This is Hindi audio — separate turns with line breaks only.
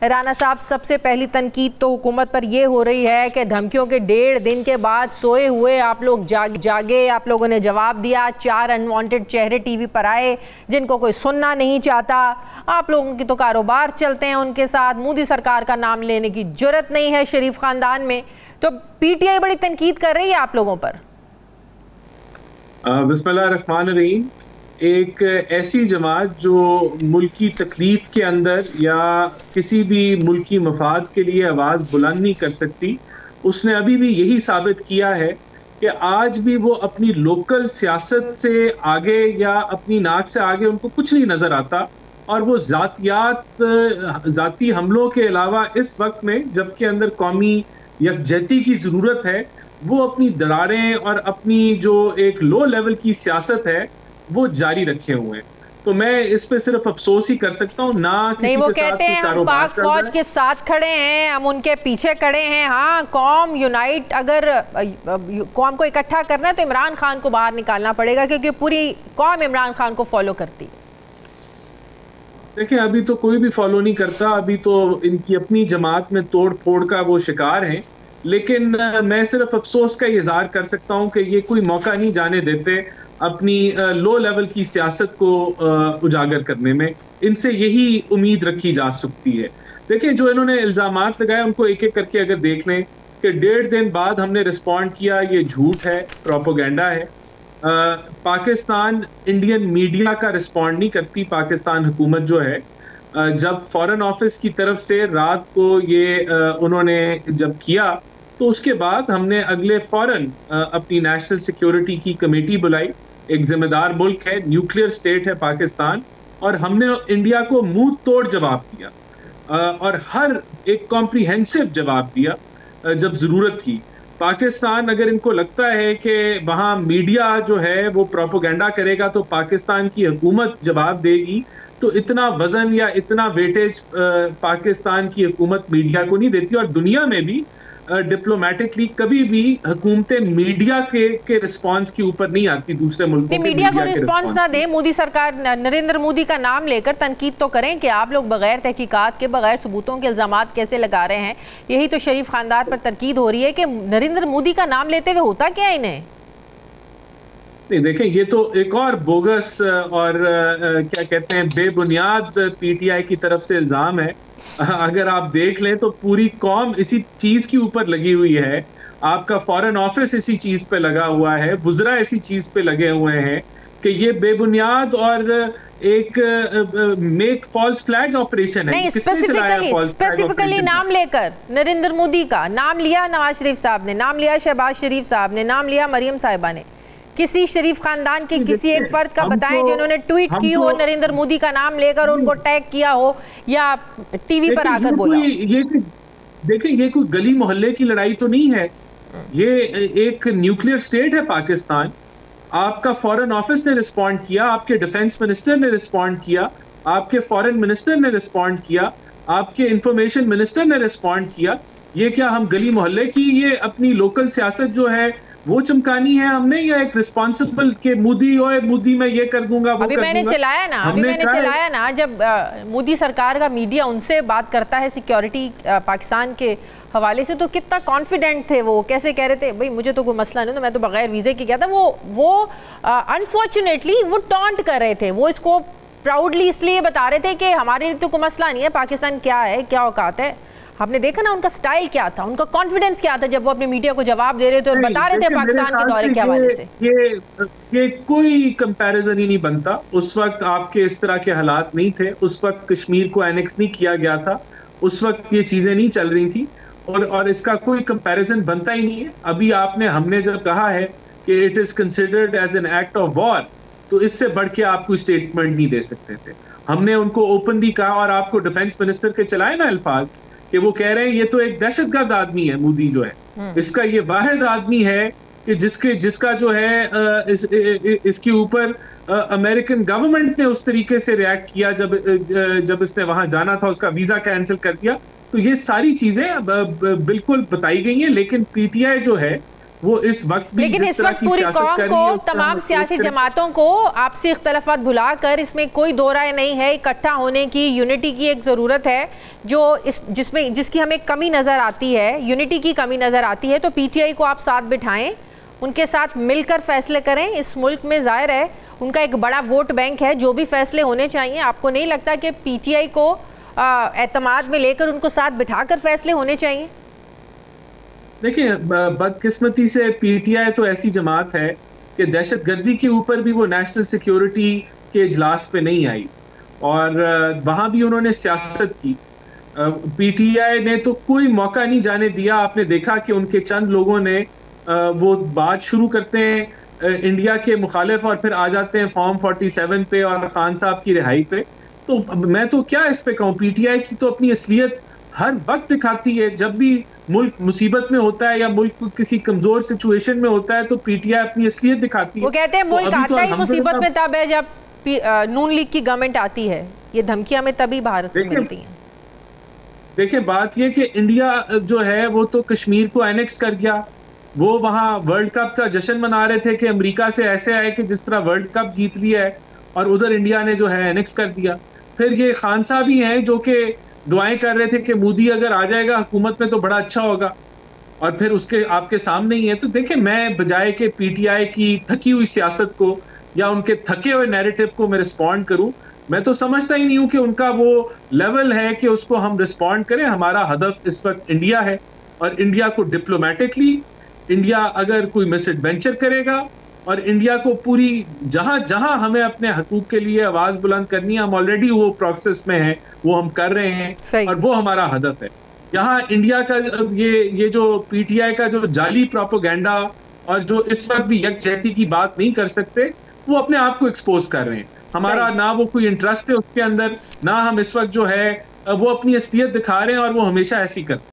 राना साहब, सबसे पहली तनकीद तो हुकूमत पर यह हो रही है कि धमकियों के 1.5 दिन के बाद सोए हुए आप लोग जागे, आप लोगों ने जवाब दिया। 4 अनवांटेड चेहरे टीवी पर आए जिनको कोई सुनना नहीं चाहता। आप लोगों की तो कारोबार चलते हैं उनके साथ, मोदी सरकार का नाम लेने की जुर्रत नहीं है शरीफ खानदान में। तो पीटीआई बड़ी तनकीद कर रही है आप लोगों पर।
बिस्मिल्लाह रहमान रहीम। एक ऐसी जमात जो मुल्की तकलीफ के अंदर या किसी भी मुल्की मफाद के लिए आवाज़ बुलंद नहीं कर सकती, उसने अभी भी यही साबित किया है कि आज भी वो अपनी लोकल सियासत से आगे या अपनी नाक से आगे उनको कुछ नहीं नज़र आता। और वो ज़ाती हमलों के अलावा इस वक्त में जबकि अंदर कौमी यकजहती की ज़रूरत है, वो अपनी दरारें और अपनी जो एक लो लेवल की सियासत है वो जारी रखे हुए हैं। तो मैं इस पे सिर्फ अफसोस ही कर सकता हूँ ना।
नहीं, वो कहते हैं हम पाक फौज के साथ खड़े हैं, हम उनके पीछे खड़े हैं। हाँ, कौम यूनाइट, अगर कौम को इकट्ठा करना है तो इमरान खान को बाहर निकालना पड़ेगा, क्योंकि पूरी कौम इमरान खान को फॉलो करती।
देखिए, अभी तो कोई भी फॉलो नहीं करता, अभी तो इनकी अपनी जमात में तोड़ फोड़ का वो शिकार हैं। लेकिन मैं सिर्फ अफसोस का इजहार कर सकता हूँ कि ये कोई मौका नहीं जाने देते अपनी लो लेवल की सियासत को उजागर करने में। इनसे यही उम्मीद रखी जा सकती है। देखिए, जो इन्होंने इल्ज़ामात लगाए उनको एक एक करके अगर देख लें कि 1.5 दिन बाद हमने रिस्पॉन्ड किया, ये झूठ है, प्रोपोगेंडा है। पाकिस्तान इंडियन मीडिया का रिस्पॉन्ड नहीं करती। पाकिस्तान हुकूमत जो है, जब फॉरेन ऑफिस की तरफ से रात को ये उन्होंने जब किया तो उसके बाद हमने अगले फौरन अपनी नेशनल सिक्योरिटी की कमेटी बुलाई। एक जिम्मेदार मुल्क है, न्यूक्लियर स्टेट है पाकिस्तान, और हमने इंडिया को मुंह तोड़ जवाब दिया और हर एक कॉम्प्रिहेंसिव जवाब दिया जब ज़रूरत थी। पाकिस्तान, अगर इनको लगता है कि वहाँ मीडिया जो है वो प्रोपोगेंडा करेगा तो पाकिस्तान की हुकूमत जवाब देगी, तो इतना वजन या इतना वेटेज पाकिस्तान की हुकूमत मीडिया को नहीं देती। और दुनिया में भी डिप्लोमेटिकली कभी भी हुकूमतें मीडिया के रिस्पांस के ऊपर नहीं आती दूसरे मुल्कों के।
मीडिया को रिस्पांस ना दे, मोदी सरकार नरेंद्र मोदी का नाम लेकर तनकीद तो करें कि आप लोग बगैर तहकीकात के, बगैर सबूतों के इल्जामात कैसे लगा रहे हैं। यही तो शरीफ खानदान पर तनकीद हो रही है कि नरेंद्र मोदी का नाम लेते हुए होता क्या इन्हें।
नहीं, देखें, ये तो एक और बोगस और क्या कहते हैं बेबुनियाद पीटीआई की तरफ से इल्जाम है। अगर आप देख लें तो पूरी कौम इसी चीज के ऊपर लगी हुई है। आपका फॉरेन ऑफिस इसी चीज पे लगा हुआ है, वुज़रा इसी चीज पे लगे हुए हैं कि ये बेबुनियाद और एक मेक फॉल्स फ्लैग ऑपरेशन है।
नहीं, स्पेसिफिकली नाम लेकर नरेंद्र मोदी का नाम लिया, नवाज शरीफ साहब ने नाम लिया, शहबाज शरीफ साहब ने नाम लिया, मरियम साहिबा ने। किसी शरीफ खानदान के किसी एक फर्द का बताएं जिन्होंने ट्वीट की हो नरेंद्र मोदी का नाम लेकर, उनको टैग किया हो या टीवी पर आकर बोला।
देखिए, ये कोई गली मोहल्ले की लड़ाई तो नहीं है। ये एक न्यूक्लियर स्टेट है पाकिस्तान। आपका फॉरेन ऑफिस ने रिस्पॉन्ड किया, आपके डिफेंस मिनिस्टर ने रिस्पॉन्ड किया, आपके फॉरेन मिनिस्टर ने रिस्पॉन्ड किया, आपके इंफॉर्मेशन मिनिस्टर ने रिस्पॉन्ड किया। ये क्या हम गली मोहल्ले की ये अपनी लोकल सियासत जो है वो चमकानी है हमने, या एक रिस्पॉन्सिबल के मोदी मैं ये कर दूंगा, वो
अभी मैंने चलाया ना जब मोदी सरकार का मीडिया उनसे बात करता है सिक्योरिटी पाकिस्तान के हवाले से, तो कितना कॉन्फिडेंट थे वो, कैसे कह रहे थे भाई मुझे तो कोई मसला नहीं, तो मैं तो बगैर वीज़े के गया था। वो अनफॉर्चुनेटली वो टॉन्ट कर रहे थे, वो इसको प्राउडली इसलिए बता रहे थे कि हमारे लिए तो कोई मसला नहीं है, पाकिस्तान क्या है, क्या औकात है। आपने देखा ना उनका स्टाइल क्या था, उनका कॉन्फिडेंस क्या था जब वो अपने मीडिया को जवाब दे रहे थे और बता रहे थे पाकिस्तान के दौरे के हवाले से।
ये कोई कंपैरिजन ही नहीं बनता। उस वक्त आपके इस तरह के हालात नहीं थे, उस वक्त कश्मीर को एनेक्स नहीं किया गया था, उस वक्त ये चीजें नहीं चल रही थी, और इसका कोई कंपैरिजन बनता ही नहीं है। अभी हमने जब कहा है कि it is considered as an act of war, तो इससे बढ़ के आप कोई स्टेटमेंट नहीं दे सकते थे। हमने उनको ओपनली कहा, और आपको डिफेंस मिनिस्टर के चलाए ना अल्फाज कि वो कह रहे हैं ये तो एक दहशतगर्द आदमी है मोदी जो है, इसका ये वाहिद आदमी है कि जिसका जो है इसके ऊपर अमेरिकन गवर्नमेंट ने उस तरीके से रिएक्ट किया जब इसने वहां जाना था, उसका वीजा कैंसिल कर दिया। तो ये सारी चीजें बिल्कुल बताई गई हैं। लेकिन पीटीआई जो है वो इस वक्त भी
लेकिन इस वक्त पूरी कौम को, तमाम सियासी जमातों को आपसी इख्तलाफात भुलाकर, इसमें कोई दो राय नहीं है, इकट्ठा होने की, यूनिटी की एक ज़रूरत है जो जिसकी हमें कमी नज़र आती है, यूनिटी की कमी नज़र आती है। तो पीटीआई को आप साथ बिठाएं, उनके साथ मिलकर फैसले करें। इस मुल्क में ज़ाहिर है उनका एक बड़ा वोट बैंक है, जो भी फैसले होने चाहिए। आपको नहीं लगता कि पीटीआई को एतमाद में लेकर उनको साथ बिठाकर फैसले होने चाहिए?
देखिए, बदकिस्मती से पीटीआई तो ऐसी जमात है कि दहशतगर्दी के ऊपर भी वो नेशनल सिक्योरिटी के इजलास पे नहीं आई और वहाँ भी उन्होंने सियासत की। पीटीआई ने तो कोई मौका नहीं जाने दिया। आपने देखा कि उनके चंद लोगों ने वो बात शुरू करते हैं इंडिया के मुखालिफ और फिर आ जाते हैं फॉर्म 47 पे और खान साहब की रिहाई पे। तो मैं तो क्या इस पे कहूँ, पीटीआई की तो अपनी असलियत हर वक्त दिखाती है। जब भी मुल्क मुसीबत में होता है या मुल्क किसी कमजोर सिचुएशन में होता है तो पीटीआई अपनी असलियत दिखाती है।
वो कहते हैं मुल्क आता ही मुसीबत में तब है जब नून लीग की गवर्नमेंट आती है। ये धमकियां में तभी भारत से मिलती हैं।
देखिए, बात ये कि इंडिया जो है वो तो कश्मीर को एनेक्स कर गया। वो वहाँ वर्ल्ड कप का जश्न मना रहे थे कि अमेरिका से ऐसे आए कि जिस तरह वर्ल्ड कप जीत लिया है, और उधर इंडिया ने जो है एनेक्स कर दिया। फिर ये खान साहब ही हैं जो कि दुआएं कर रहे थे कि मोदी अगर आ जाएगा हुकूमत में तो बड़ा अच्छा होगा, और फिर उसके आपके सामने ही है। तो देखिए, मैं बजाय के पीटीआई की थकी हुई सियासत को या उनके थके हुए नैरेटिव को मैं रिस्पॉन्ड करूं, मैं तो समझता ही नहीं हूं कि उनका वो लेवल है कि उसको हम रिस्पॉन्ड करें। हमारा हदफ इस वक्त इंडिया है और इंडिया को डिप्लोमेटिकली, इंडिया अगर कोई मिसएडवेंचर करेगा और इंडिया को पूरी जहां जहां हमें अपने हकूक के लिए आवाज बुलंद करनी है, हम ऑलरेडी वो प्रोसेस में हैं, वो हम कर रहे हैं और वो हमारा हदफ है। यहाँ इंडिया का ये जो पीटीआई का जो जाली प्रोपेगेंडा और जो इस वक्त भी यकजहती की बात नहीं कर सकते, वो अपने आप को एक्सपोज कर रहे हैं। हमारा ना वो कोई इंटरेस्ट है उसके अंदर, ना हम इस वक्त जो है वो अपनी असलियत दिखा रहे हैं और वो हमेशा ऐसी करते हैं।